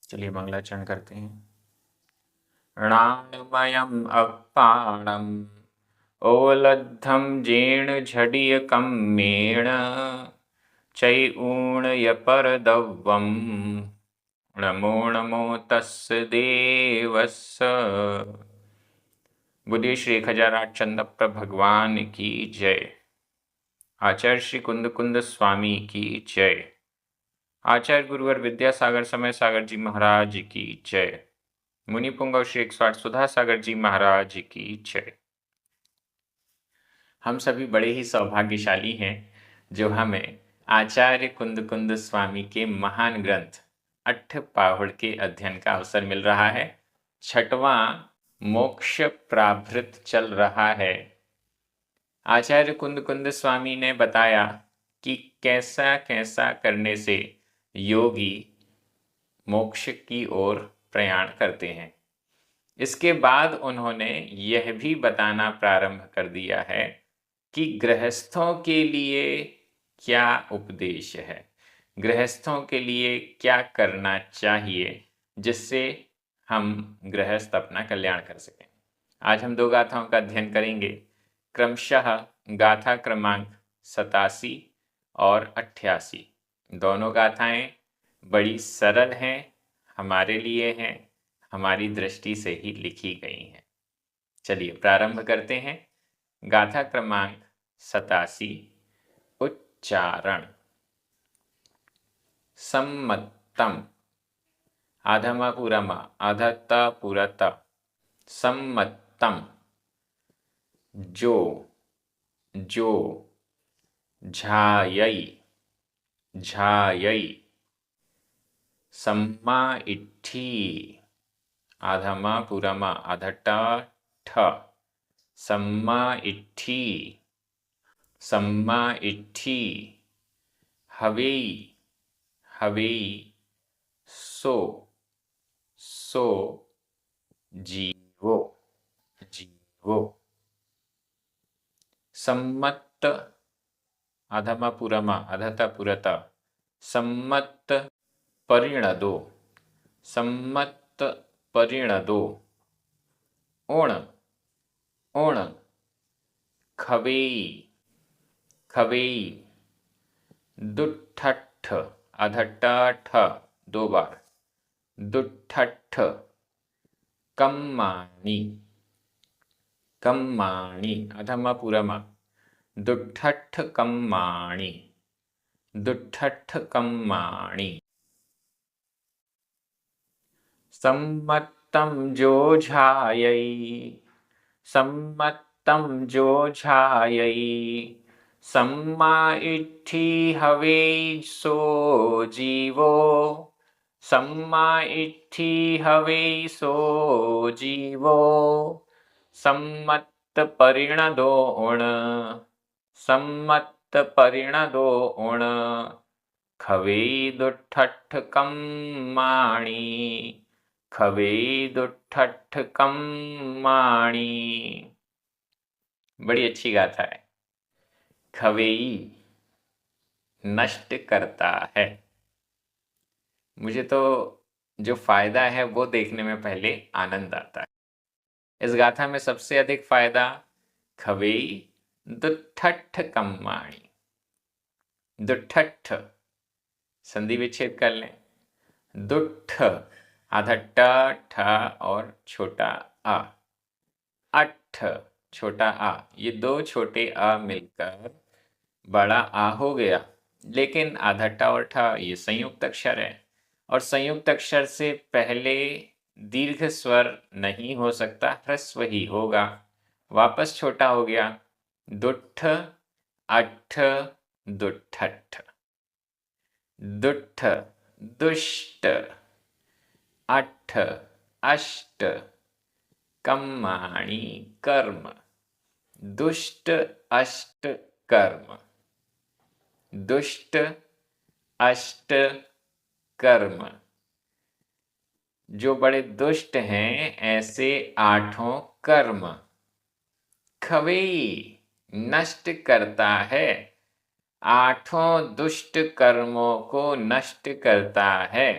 चलिए मंगलाचरण करते हैं। णामयम् अपाणम् ओलद्धं जीर्णझडियकम्मेण चैऊणयपरदव्वं नमो नमो तस्य देवस्य। बोलिए श्री खजाराट चंदप्र भगवान की जय। आचार्य श्री कुंद कुंद स्वामी की जय। आचार्य गुरुवर विद्यासागर समय सागर जी महाराज की जय। मुनि पुंगव श्री 108 सुधा सागर जी महाराज की जय। हम सभी बड़े ही सौभाग्यशाली हैं जो हमें आचार्य कुंद कुंद स्वामी के महान ग्रंथ अट्ठपाहुड़ के अध्ययन का अवसर मिल रहा है। छठवां मोक्ष प्राभृत चल रहा है। आचार्य कुंद कुंद स्वामी ने बताया कि कैसा कैसा करने से योगी मोक्ष की ओर प्रयाण करते हैं। इसके बाद उन्होंने यह भी बताना प्रारंभ कर दिया है कि गृहस्थों के लिए क्या उपदेश है, गृहस्थों के लिए क्या करना चाहिए जिससे हम गृहस्थ अपना कल्याण कर सकें। आज हम 2 गाथाओं का अध्ययन करेंगे, क्रमशः गाथा क्रमांक 87 और 88। दोनों गाथाएं बड़ी सरल हैं, हमारे लिए हैं, हमारी दृष्टि से ही लिखी गई हैं। चलिए प्रारंभ करते हैं। गाथा क्रमांक 87। उच्चारण। सम्मत्तम आधमा पूरमा आधत पुरत सम्मत्तम जो जो झायै झायै सम्मा इट्ठी आधमा पुरमा आधटा ठ सम्मा इट्ठी सम्मा इट्ठी हवेई हवेई सो सो जीवो जीवो सम्मत आधमा पुरमा अधत पुरत सम्मत परिणदो सम्मत परिणदो ओण ओण खवेई खवेई दुठठ अधट 2 बार दुठठ कम्माणी कम्माणी अधमा पुरमा दुठठ कम्माणी दुठठ कम्माणी सम्मत्तं जोझायै सम्मत्तं जोझायै सम्मा इट्ठी हवे सो जीवो सम्मा इट्ठी हवे सो जीवो सम्मत परिणदो उण सम्मत परिणदो उण खवेई दुठठ कम्माणी खवेई दुठठ कम्माणी। बड़ी अच्छी गाथा है। खवेई नष्ट करता है। मुझे तो जो फायदा है वो देखने में पहले आनंद आता है। इस गाथा में सबसे अधिक फायदा खवेई दुठठ कम्माणी। दुठठ संधि विच्छेद कर लें। दुठ आधा ठ और छोटा आ, अठ छोटा आ, ये 2 छोटे आ मिलकर बड़ा आ हो गया। लेकिन आधा ट और ठ ये संयुक्त अक्षर है और संयुक्त अक्षर से पहले दीर्घ स्वर नहीं हो सकता, ह्रस्व ही होगा। वापस छोटा हो गया। दुठ अठ दुठठ दुठ दुष्ट अठ अष्ट कम्माणी कर्म दुष्ट अष्ट कर्म दुष्ट अष्ट कर्म। जो बड़े दुष्ट हैं ऐसे 8 कर्म खवेई नष्ट करता है। 8 दुष्ट कर्मों को नष्ट करता है।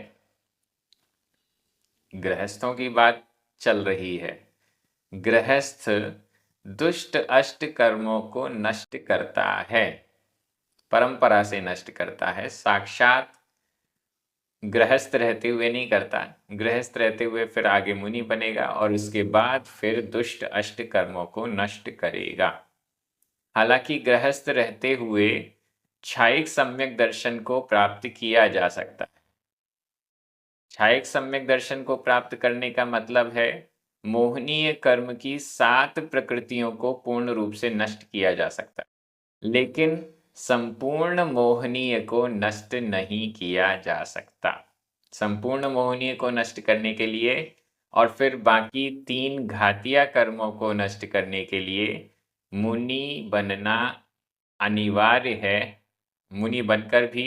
गृहस्थों की बात चल रही है। गृहस्थ दुष्ट अष्ट कर्मों को नष्ट करता है, परंपरा से नष्ट करता है, साक्षात गृहस्थ रहते हुए नहीं करता। गृहस्थ रहते हुए फिर आगे मुनि बनेगा और उसके बाद फिर दुष्ट अष्ट कर्मों को नष्ट करेगा। हालांकि गृहस्थ रहते हुए क्षायिक सम्यक दर्शन को प्राप्त किया जा सकता है। क्षायिक सम्यक दर्शन को प्राप्त करने का मतलब है मोहनीय कर्म की 7 प्रकृतियों को पूर्ण रूप से नष्ट किया जा सकता है, लेकिन संपूर्ण मोहनीय को नष्ट नहीं किया जा सकता। संपूर्ण मोहनीय को नष्ट करने के लिए और फिर बाकी 3 घातिया कर्मों को नष्ट करने के लिए मुनि बनना अनिवार्य है। मुनि बनकर भी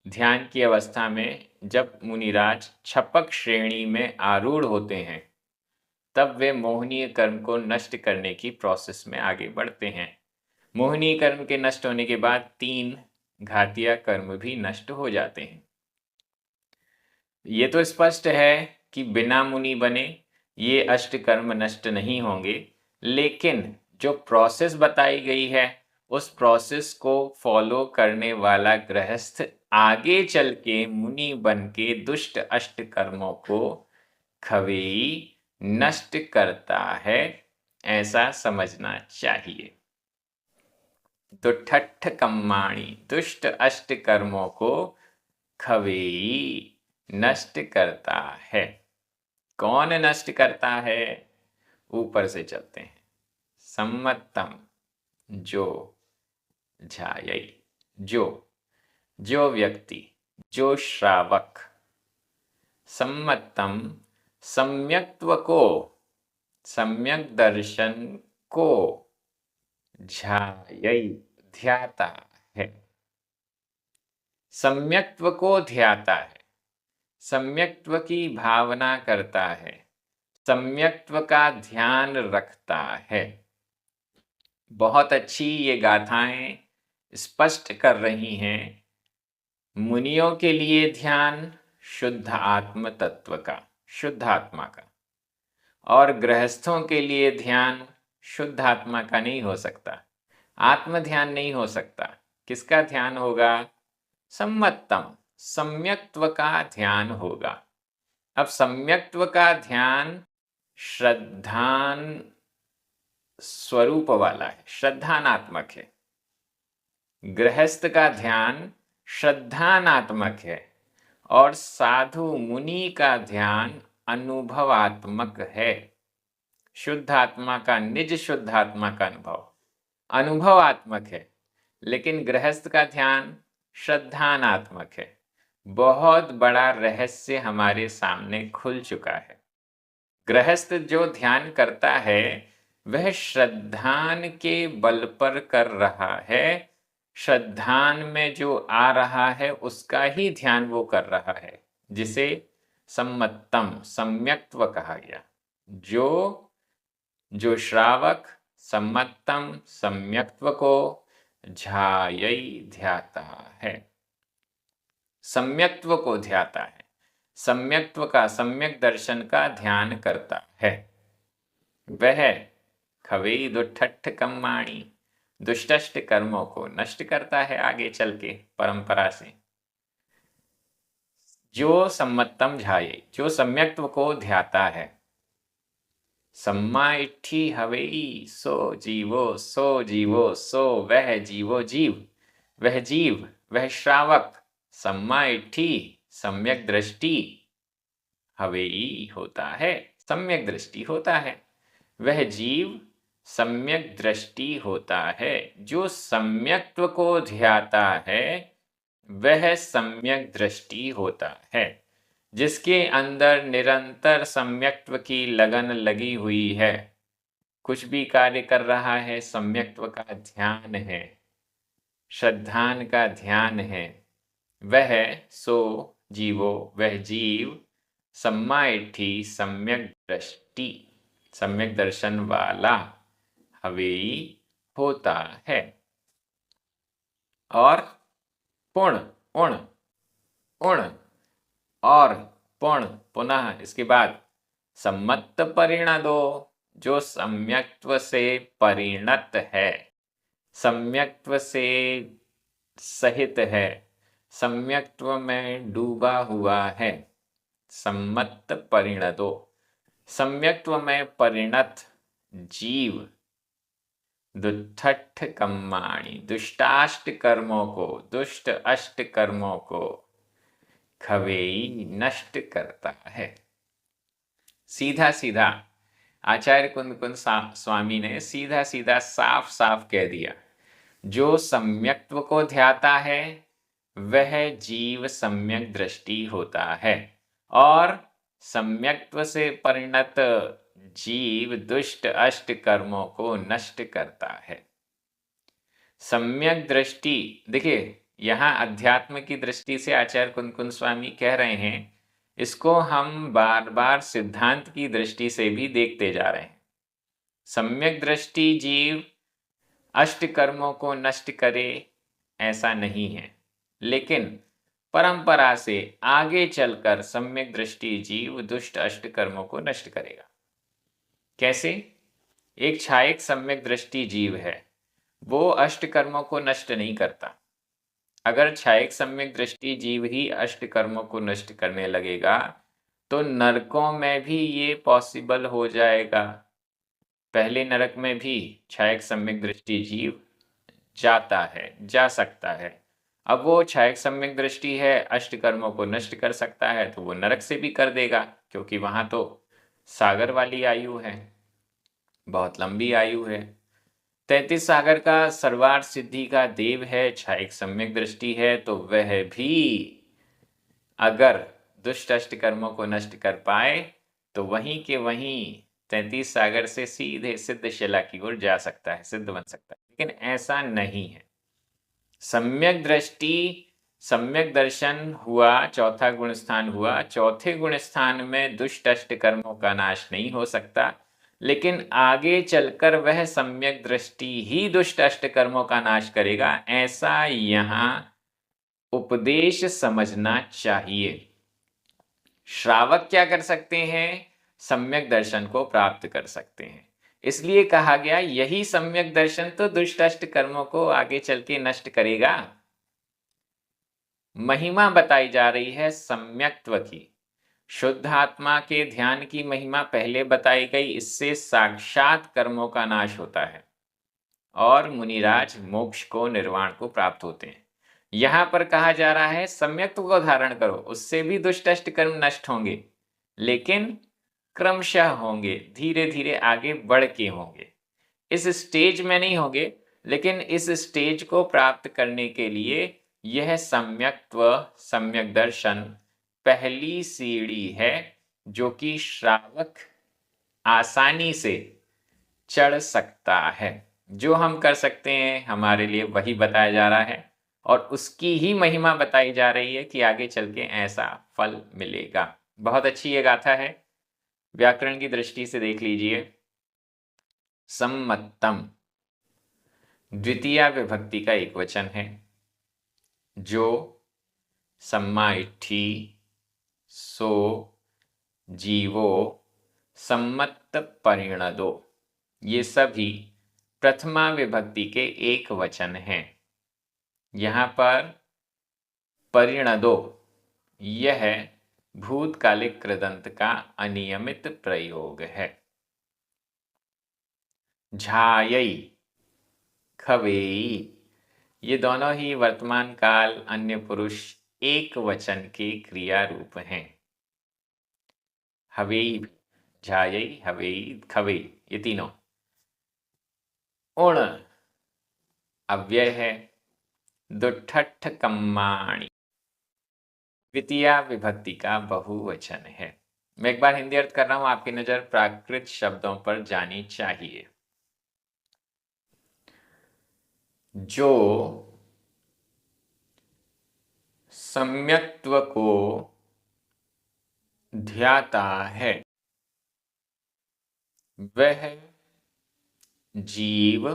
ध्यान की अवस्था में जब मुनिराज छपक श्रेणी में आरूढ़ होते हैं, तब वे मोहनीय कर्म को नष्ट करने की प्रोसेस में आगे बढ़ते हैं। मोहनीय कर्म के नष्ट होने के बाद 3 घातिया कर्म भी नष्ट हो जाते हैं। ये तो स्पष्ट है कि बिना मुनि बने ये अष्ट कर्म नष्ट नहीं होंगे, लेकिन जो प्रोसेस बताई गई है उस प्रोसेस को फॉलो करने वाला गृहस्थ आगे चल के मुनि बन के दुष्ट अष्ट कर्मों को खवेई नष्ट करता है, ऐसा समझना चाहिए। तो ठट्ठ कम्माणी दुष्ट अष्ट कर्मों को खवेई नष्ट करता है। कौन नष्ट करता है? ऊपर से चलते हैं। सम्मतम जो झायई, जो व्यक्ति, जो श्रावक, सम्मतम सम्यक्त्व को, सम्यक दर्शन को, झायई ध्याता है। सम्यक्त्व को ध्याता है, सम्यक्त्व की भावना करता है, सम्यक्त्व का ध्यान रखता है। बहुत अच्छी ये गाथाएं स्पष्ट कर रही हैं मुनियों के लिए ध्यान शुद्ध आत्म तत्व का, शुद्ध आत्मा का, और गृहस्थों के लिए ध्यान शुद्ध आत्मा का नहीं हो सकता। आत्म ध्यान नहीं हो सकता। किसका ध्यान होगा? सम्मतम सम्यक्त्व का ध्यान होगा। अब सम्यक्त्व का ध्यान श्रद्धान स्वरूप वाला है, श्रद्धानात्मक है। गृहस्थ का ध्यान श्रद्धानात्मक है और साधु मुनि का ध्यान अनुभवात्मक है। शुद्ध आत्मा का, निज शुद्ध आत्मा का अनुभवात्मक है, लेकिन गृहस्थ का ध्यान श्रद्धानात्मक है। बहुत बड़ा रहस्य हमारे सामने खुल चुका है। गृहस्थ जो ध्यान करता है वह श्रद्धान के बल पर कर रहा है। श्रद्धान में जो आ रहा है उसका ही ध्यान वो कर रहा है, जिसे सम्मतम सम्यक्त्व कहा गया। जो श्रावक सम्मतम सम्यक्त्व को झायई ध्याता है, सम्यक्त्व को ध्याता है, सम्यक्त्व का, सम्यक दर्शन का ध्यान करता है, वह खवेई दुठट्ठ कम्माणी दुष्टष्ट कर्मों को नष्ट करता है आगे चल के परंपरा से। जो सम्मतम झाये, जो सम्यक्त्व को ध्याता है, सम्मा इट्ठी हवेई सो जीवो सो वह जीवो जीव, वह जीव, वह श्रावक, सम्मा इट्ठी सम्यक दृष्टि, हवेई होता है, सम्यक दृष्टि होता है। वह जीव सम्यक दृष्टि होता है। जो सम्यक्त्व को ध्याता है वह सम्यक दृष्टि होता है। जिसके अंदर निरंतर सम्यक्त्व की लगन लगी हुई है, कुछ भी कार्य कर रहा है, सम्यक्त्व का ध्यान है, श्रद्धान का ध्यान है, वह सो जीवो, वह जीव सम्मा इट्ठी सम्यक दृष्टि, सम्यक दर्शन वाला हवेई होता है। और पुण्य, उण, उण और पुण पुनः इसके बाद सम्मत परिणदो, जो सम्यक्त्व से परिणत है, सम्यक्त्व से सहित है, सम्यक्त्व में डूबा हुआ है। सम्मत परिणदो, सम्यक्त्व में परिणत जीव दुष्ट कर्माणि, दुष्टाष्ट कर्मों को, दुष्ट अष्ट कर्मों को खवेई नष्ट करता है। सीधा सीधा आचार्य कुंद कुंद स्वामी ने सीधा सीधा साफ साफ कह दिया, जो सम्यक्त्व को ध्याता है वह जीव सम्यक दृष्टि होता है, और सम्यक्त्व से परिणत जीव दुष्ट अष्ट कर्मों को नष्ट करता है। सम्यक दृष्टि, देखिए यहाँ अध्यात्म की दृष्टि से आचार्य कुंद कुंद स्वामी कह रहे हैं, इसको हम बार बार सिद्धांत की दृष्टि से भी देखते जा रहे हैं। सम्यक दृष्टि जीव अष्ट कर्मों को नष्ट करे ऐसा नहीं है, लेकिन परंपरा से आगे चलकर सम्यक दृष्टि जीव दुष्ट अष्ट कर्मों को नष्ट करेगा। कैसे? एक छायक सम्यक दृष्टि जीव है, वो अष्ट कर्मों को नष्ट नहीं करता। अगर छायक सम्यक दृष्टि जीव ही अष्ट कर्मों को नष्ट करने लगेगा तो नरकों में भी ये पॉसिबल हो जाएगा। पहले नरक में भी छायक सम्यक दृष्टि जीव जाता है, जा सकता है। अब वो छायक सम्यक दृष्टि है, अष्ट कर्मों को नष्ट कर सकता है, तो वो नरक से भी कर देगा, क्योंकि वहां तो सागर वाली आयु है, बहुत लंबी आयु है। 33 सागर का सर्वार सिद्धि का देव है, छायक सम्यक दृष्टि है, तो वह भी अगर दुष्ट अष्ट कर्मों को नष्ट कर पाए तो वहीं के वहीं 33 सागर से सीधे सिद्ध शिला की ओर जा सकता है, सिद्ध बन सकता है। लेकिन ऐसा नहीं है। सम्यक दृष्टि, सम्यक दर्शन हुआ, चौथा गुण स्थान हुआ। चौथे गुण स्थान में दुष्ट अष्ट कर्मों का नाश नहीं हो सकता, लेकिन आगे चलकर वह सम्यक दृष्टि ही दुष्ट अष्ट कर्मों का नाश करेगा, ऐसा यहाँ उपदेश समझना चाहिए। श्रावक क्या कर सकते हैं? सम्यक दर्शन को प्राप्त कर सकते हैं। इसलिए कहा गया यही सम्यक दर्शन तो दुष्ट अष्ट कर्मों को आगे चल के नष्ट करेगा। महिमा बताई जा रही है सम्यक्त्व की, शुद्ध आत्मा के ध्यान की महिमा पहले बताई गई। इससे साक्षात कर्मों का नाश होता है और मुनिराज मोक्ष को, निर्वाण को प्राप्त होते हैं। यहां पर कहा जा रहा है सम्यक्त्व को धारण करो, उससे भी दुष्ट अष्ट कर्म नष्ट होंगे, लेकिन क्रमशः होंगे, धीरे धीरे आगे बढ़ के होंगे। इस स्टेज में नहीं होंगे, लेकिन इस स्टेज को प्राप्त करने के लिए यह सम्यक्त्व, सम्यक दर्शन पहली सीढ़ी है, जो कि श्रावक आसानी से चढ़ सकता है। जो हम कर सकते हैं हमारे लिए वही बताया जा रहा है, और उसकी ही महिमा बताई जा रही है कि आगे चल के ऐसा फल मिलेगा। बहुत अच्छी ये गाथा है, व्याकरण की दृष्टि से देख लीजिए। सम्मतम द्वितीय विभक्ति का एक वचन है, जो सम्मा इट्ठी सो जीवो सम्मत परिणदो, ये सभी प्रथमा विभक्ति के एक वचन हैं। यहाँ पर परिणदो यह भूतकालिक कृदंत का अनियमित प्रयोग है। झायई, खवेई, ये दोनों ही वर्तमान काल अन्य पुरुष एक वचन के क्रिया रूप हैं। हवेई, झायई, हवेई, खवेई, ये तीनों। उण अव्यय है। दुठठ कम्माणि द्वितीय विभक्ति का बहुवचन है। मैं एक बार हिंदी अर्थ कर रहा हूं, आपकी नजर प्राकृत शब्दों पर जानी चाहिए। जो सम्यक्त्व को ध्याता है वह जीव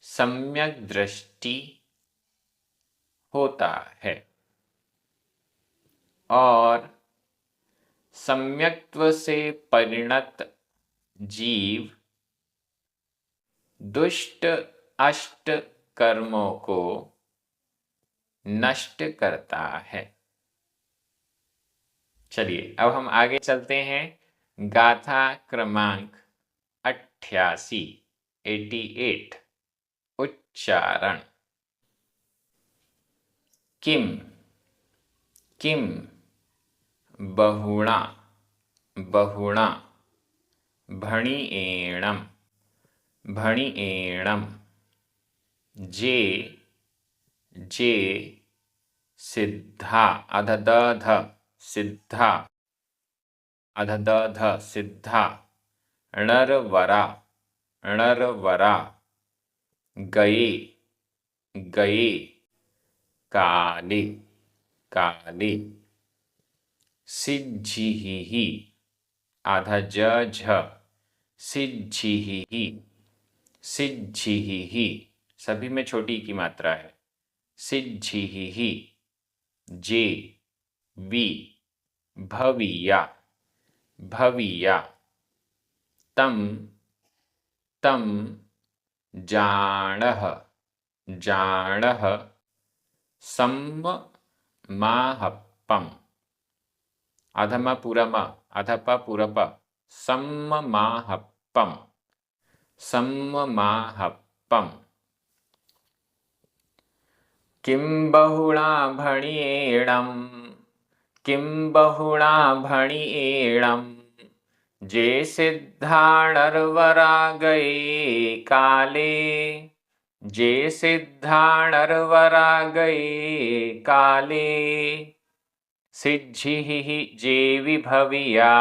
सम्यक दृष्टि होता है। और सम्यक्त्व से परिणत जीव दुष्ट अष्ट कर्मों को नष्ट करता है। चलिए अब हम आगे चलते हैं। गाथा क्रमांक 88 88 उच्चारण। किम किम बहुणा बहुणा भणिएणम भणिएणम जे जे सिद्धा अधदध सिद्धा अधदध सिद्धा णरवरा णरवरा गए गए काले काले सिज्झिहि आधा झ सिज्झिहि सिज्झिहि सभी में छोटी की मात्रा है। सिज्झिहि जे वि भविया भविया तम तम जाणः जाणः सम्माहप्पम अधम पूरम अधप पूरप सम्माहप्पम सम्माहप्पम किं बहुणा भणिएणम किं बहुणा भणिएणम जे सिद्धाणरवरा गए काले जे सिद्धाणरवरा गए काले सिज्झिहि जे विभविया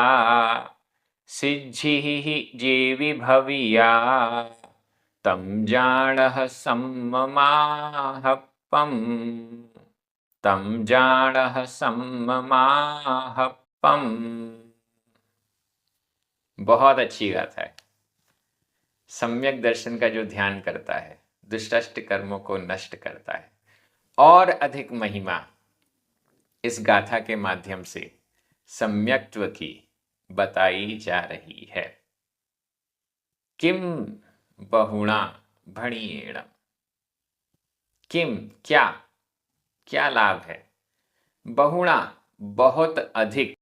सिज्झिहि जे विभविया तं जाणः सम्ममाहप्पम तं जाणः सम्ममाहप्पम। बहुत अच्छी गाथा है। सम्यक दर्शन का जो ध्यान करता है दुष्ट कर्मों को नष्ट करता है। और अधिक महिमा इस गाथा के माध्यम से सम्यक्त्व की बताई जा रही है। किम बहुणा भणिएणम किम क्या क्या लाभ है। बहुणा बहुत अधिक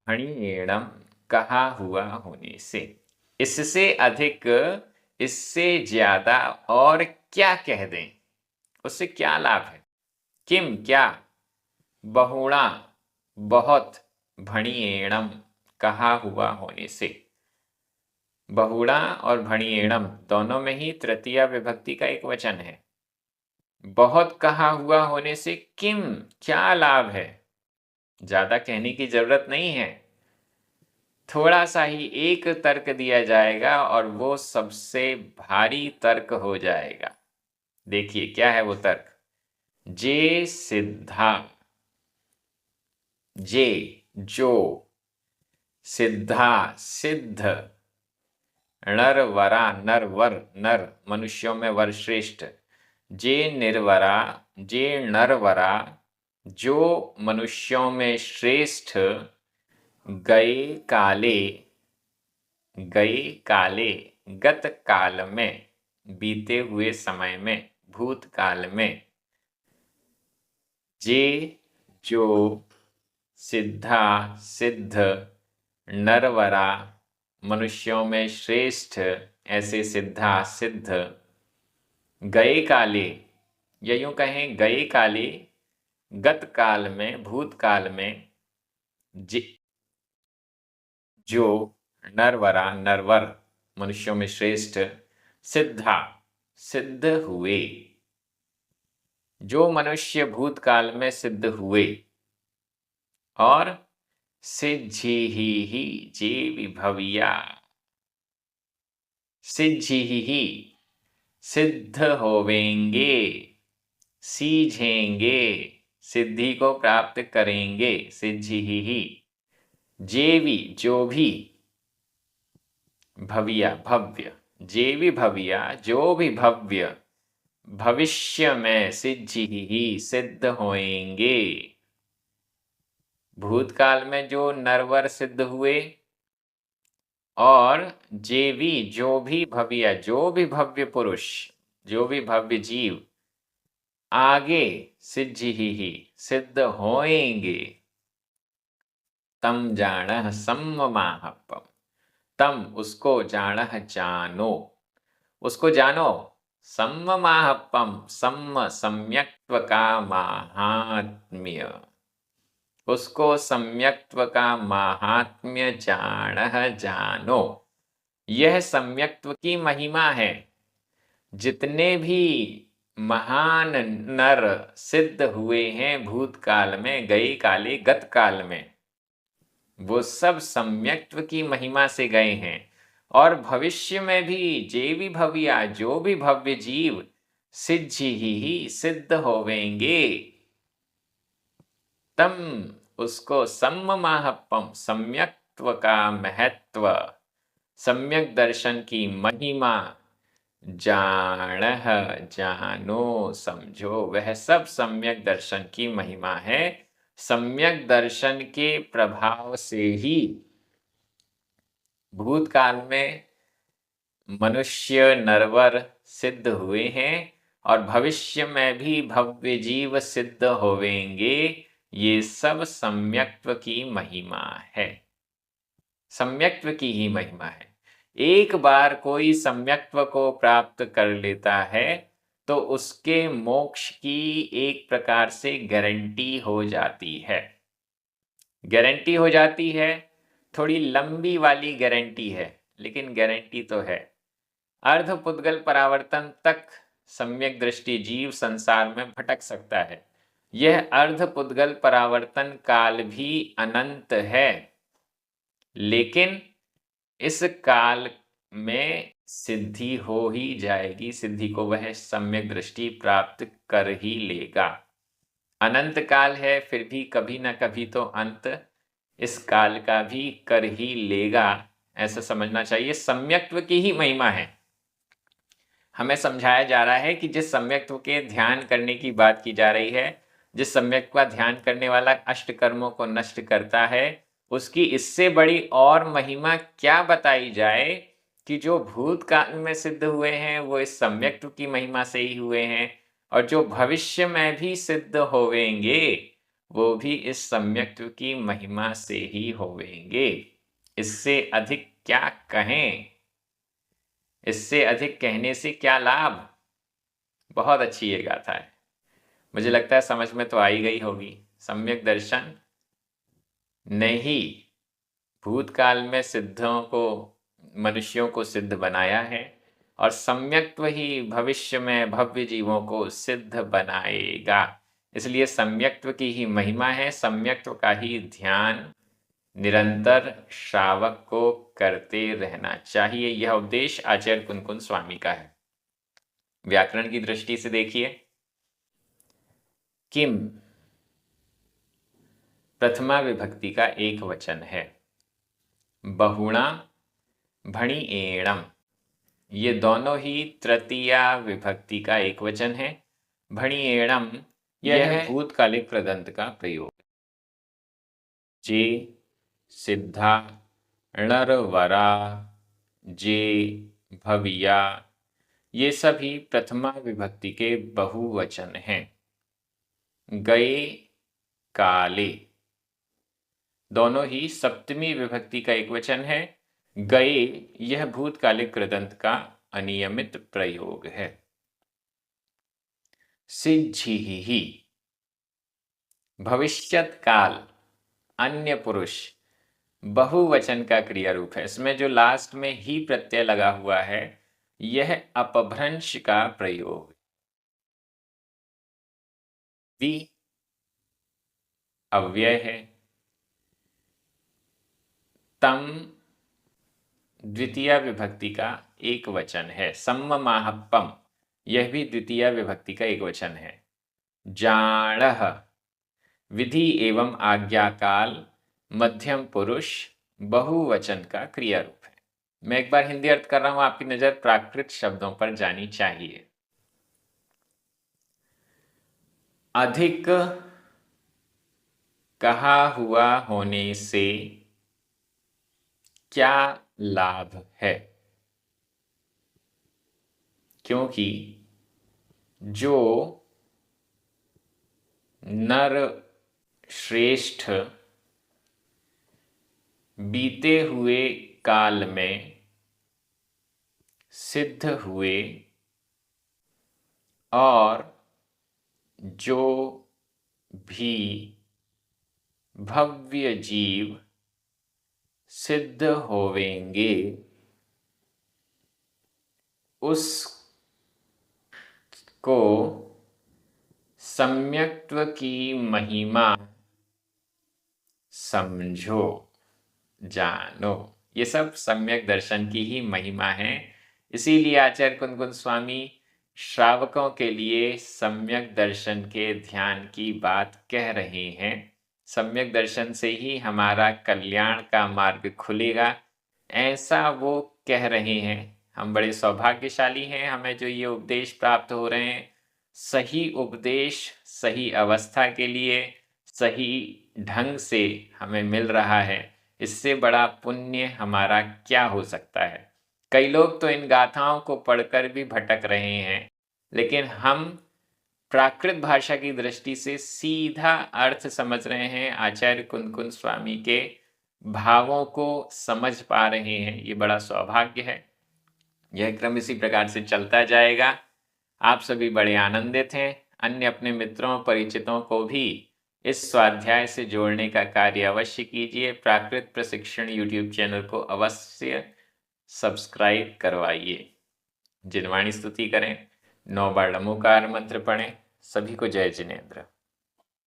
भणिएणम कहा हुआ होने से इससे अधिक इससे ज्यादा और क्या कह दें उससे क्या लाभ है। किम क्या बहुणा बहुत भणिएणम कहा हुआ होने से। बहुणा और भणिएणम दोनों में ही तृतीया विभक्ति का एक वचन है। बहुत कहा हुआ होने से किम क्या लाभ है। ज्यादा कहने की जरूरत नहीं है। थोड़ा सा ही एक तर्क दिया जाएगा और वो सबसे भारी तर्क हो जाएगा। देखिए क्या है वो तर्क। जे सिद्धा जे जो सिद्धा सिद्ध नरवरा नरवर नर मनुष्यों में वर श्रेष्ठ जे निर्वरा जे नरवरा जो मनुष्यों में श्रेष्ठ गए काले गत काल में बीते हुए समय में भूतकाल में जे जो सिद्धा सिद्ध नरवरा मनुष्यों में श्रेष्ठ ऐसे सिद्धा सिद्ध गए काले या यूं कहें गए काले गत काल में भूतकाल में जो नरवरा नरवर मनुष्यों में श्रेष्ठ सिद्धा सिद्ध हुए जो मनुष्य भूतकाल में सिद्ध हुए और सिज्झिहि जे विभविया सिज्झिहि सिद्ध होवेंगे सीझेंगे सिद्धि को प्राप्त करेंगे सिज्झिहि जेवी जो भी भविया भव्य जेवी भविया जो भी भव्य भविष्य में सिज्झिहि सिद्ध होएंगे भूतकाल में जो नरवर सिद्ध हुए और जेवी जो भी भव्य पुरुष, जो भी भव्य जीव आगे सिद्धि सिद्ध होएंगे, तम जान सम्ममाहपम, तम उसको जानो, उसको जानो, सम्ममाहपम, सम्यक्त्व का महात्म्य, उसको सम्यक्त्व का महात्म्य जानो। यह सम्यक्त्व की महिमा है। जितने भी महान नर सिद्ध हुए हैं भूतकाल में, गए काले गत काल में, वो सब सम्यक्त्व की महिमा से गए हैं। और भविष्य में भी जो भी भव्य जीव सिद्धि ही सिद्ध होवेंगे, तम उसको सम्ममाहपम, सम्यक्त्व का महत्व, सम्यक दर्शन की महिमा जानो, समझो। वह सब सम्यक दर्शन की महिमा है। सम्यक दर्शन के प्रभाव से ही भूतकाल में मनुष्य नरवर सिद्ध हुए हैं और भविष्य में भी भव्य जीव सिद्ध होवेंगे। ये सब सम्यक्त्व की महिमा है, सम्यक्त्व की ही महिमा है। एक बार कोई सम्यक्त्व को प्राप्त कर लेता है तो उसके मोक्ष की एक प्रकार से गारंटी हो जाती है। गारंटी हो जाती है, थोड़ी लंबी वाली गारंटी है, लेकिन गारंटी तो है। अर्धपुद्गल परावर्तन तक सम्यक दृष्टि जीव संसार में भटक सकता है। यह अर्धपुद्गल परावर्तन काल भी अनंत है, लेकिन इस काल में सिद्धि हो ही जाएगी। सिद्धि को वह सम्यक दृष्टि प्राप्त कर ही लेगा। अनंत काल है, फिर भी कभी ना कभी तो अंत इस काल का भी कर ही लेगा, ऐसा समझना चाहिए। सम्यक्त्व की ही महिमा है। हमें समझाया जा रहा है कि जिस सम्यक्त्व के ध्यान करने की बात की जा रही है, जिस सम्यक का ध्यान करने वाला अष्ट कर्मों को नष्ट करता है, उसकी इससे बड़ी और महिमा क्या बताई जाए कि जो भूतकाल में सिद्ध हुए हैं वो इस सम्यक्त्व की महिमा से ही हुए हैं, और जो भविष्य में भी सिद्ध होवेंगे वो भी इस सम्यक्त्व की महिमा से ही होवेंगे। इससे अधिक क्या कहें, इससे अधिक कहने से क्या लाभ। बहुत अच्छी ये गाथा है, मुझे लगता है समझ में तो आ ही गई होगी। सम्यक दर्शन ने ही भूतकाल में सिद्धों को, मनुष्यों को सिद्ध बनाया है, और सम्यक्त्व ही भविष्य में भव्य जीवों को सिद्ध बनाएगा। इसलिए सम्यक्त्व की ही महिमा है। सम्यक्त्व का ही ध्यान निरंतर श्रावक को करते रहना चाहिए। यह उपदेश आचार्य कुनकुन स्वामी का है। व्याकरण की दृष्टि से देखिए, किम प्रथमा विभक्ति का एक वचन है, बहुणा भणि एणम ये दोनों ही तृतीया विभक्ति का एक वचन है। भणि एणम यह भूतकालिक प्रदंत का प्रयोग। जे सिद्धा णरवरा जे भविया ये सभी प्रथमा विभक्ति के बहुवचन हैं। गए काले दोनों ही सप्तमी विभक्ति का एक वचन है। गए यह भूतकालिक कृदंत का अनियमित प्रयोग है। सिद्धि भविष्यत काल अन्य पुरुष बहुवचन का क्रिया रूप है। इसमें जो लास्ट में ही प्रत्यय लगा हुआ है यह अपभ्रंश का प्रयोग। वि अव्यय है। तम द्वितीय विभक्ति का एक वचन है। सम्ममाहपम यह भी द्वितीय विभक्ति का एक वचन है। जाणः विधि एवं आज्ञाकाल मध्यम पुरुष बहुवचन का क्रिया रूप है। मैं एक बार हिंदी अर्थ कर रहा हूं, आपकी नजर प्राकृत शब्दों पर जानी चाहिए। अधिक कहा हुआ होने से क्या लाभ है? क्योंकि जो नर श्रेष्ठ बीते हुए काल में सिद्ध हुए और जो भी भव्य जीव सिद्ध होवेंगे उसको सम्यक्त्व की महिमा समझो, जानो। ये सब सम्यक दर्शन की ही महिमा है। इसीलिए आचार्य कुंद स्वामी श्रावकों के लिए सम्यक दर्शन के ध्यान की बात कह रहे हैं। सम्यक दर्शन से ही हमारा कल्याण का मार्ग खुलेगा, ऐसा वो कह रहे हैं। हम बड़े सौभाग्यशाली हैं, हमें जो ये उपदेश प्राप्त हो रहे हैं। सही उपदेश सही अवस्था के लिए सही ढंग से हमें मिल रहा है। इससे बड़ा पुण्य हमारा क्या हो सकता है? कई लोग तो इन गाथाओं को पढ़कर भी भटक रहे हैं, लेकिन हम प्राकृत भाषा की दृष्टि से सीधा अर्थ समझ रहे हैं, आचार्य कुंद स्वामी के भावों को समझ पा रहे हैं। ये बड़ा सौभाग्य है। यह क्रम इसी प्रकार से चलता जाएगा। आप सभी बड़े आनंदित हैं। अन्य अपने मित्रों परिचितों को भी इस स्वाध्याय से जोड़ने का कार्य अवश्य कीजिए। प्राकृत प्रशिक्षण यूट्यूब चैनल को अवश्य सब्सक्राइब करवाइए। जिनवाणी स्तुति करें, 9 बार नमोकार मंत्र पढ़ें। सभी को जय जिनेन्द्र।